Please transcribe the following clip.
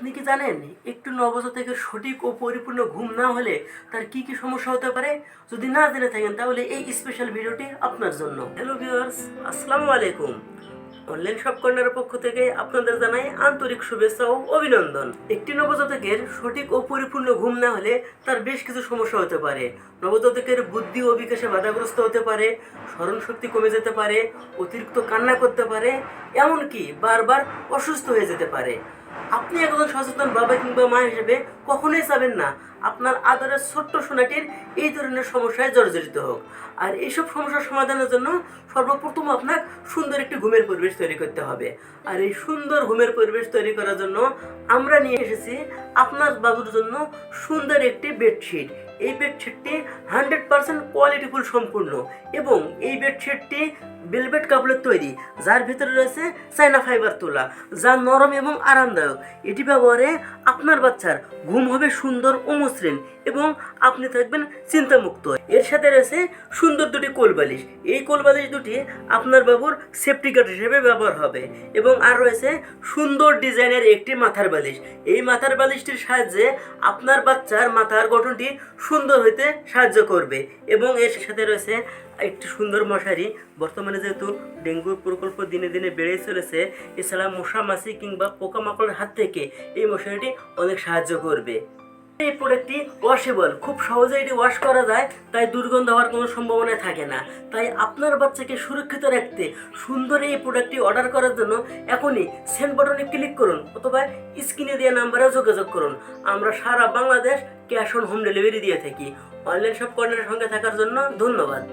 আপনি কি জানেন একটু নবজাতকের সঠিক ও পরিপূর্ণ ঘুম না হলে তার কি কি সমস্যা হতে পারে? যদি না জেনে থাকেন তাহলে এই স্পেশাল ভিডিওটি আপনার জন্য। হ্যালো ভিউয়ার্স, আসসালামু আলাইকুম। অনলাইন শপ কর্নারের পক্ষ থেকে আপনাদের জানাই আন্তরিক শুভেচ্ছা ও অভিনন্দন। একটি নবজাতকের সঠিক ও পরিপূর্ণ ঘুম না হলে তার বেশ কিছু সমস্যা হতে পারে। নবজাতকের বুদ্ধি ও বিকাশে বাধাগ্রস্ত হতে পারে, স্মরণ শক্তি কমে যেতে পারে, অতিরিক্ত কান্না করতে পারে, এমনকি বারবার অসুস্থ হয়ে যেতে পারে। আপনি একজন সচেতন বাবা কিংবা মা হিসেবে কখনোই চাবেন না আপনার আদরের ছোট্ট সোনাটির এই ধরনের সমস্যায় জর্জরিত হোক। আর এইসব সমস্যার সমাধানের জন্য সর্বপ্রথম আপনার সুন্দর একটি ঘুমের পরিবেশ তৈরি করতে হবে। আর এই সুন্দর ঘুমের পরিবেশ তৈরি করার জন্য আমরা নিয়ে এসেছি আপনার বাবুর জন্য সুন্দর একটি বেডশিট। এই বেডশিটটি 100% কোয়ালিটিফুল সম্পূর্ণ এবং এই বেডশিটটি ভেলভেট কাপড়ের তৈরি, যার ভিতরে রয়েছে চায়না ফাইবার তোলা, যা নরম এবং আরামদায়ক। এটি ব্যবহারে আপনার বাচ্চার ঘুম হবে সুন্দর ও মসৃণ এবং আপনি থাকবেন চিন্তামুক্ত। এর সাথে রয়েছে সুন্দর দুটি কোলবালিশ। এই কোলবালিশ দুটি আপনার বাবুর সেফটি গার্ড হিসেবে ব্যবহার হবে এবং আর রয়েছে সুন্দর ডিজাইনের একটি মাথার বালিশ। এই মাথার বালিশটির সাহায্যে আপনার বাচ্চার মাথার গঠনটি সুন্দর হইতে সাহায্য করবে এবং এর সাথে রয়েছে একটি সুন্দর মশারি। বর্তমানে যেহেতু ডেঙ্গুর প্রকল্প দিনে দিনে বেড়ে চলেছে, এছাড়া মশা মাছি কিংবা পোকামাকড়ের হাত থেকে এই মশারিটি অনেক সাহায্য করবে। এই প্রোডাক্টটি ওয়াশেবল, খুব সহজে এটি ওয়াশ করা যায়, তাই দুর্গন্ধ হওয়ার কোনো সম্ভাবনা থাকে না। তাই আপনার বাচ্চাকে সুরক্ষিত রাখতে সুন্দর এই প্রোডাক্টটি অর্ডার করার জন্য এখনই সেন্ড বাটনে ক্লিক করুন অথবা স্ক্রিনে দেওয়া নাম্বারে যোগাযোগ করুন। আমরা সারা Bangladesh cash on home delivery দিয়ে থাকি। অনলাইন শপ কর্নারের সঙ্গে থাকার জন্য ধন্যবাদ।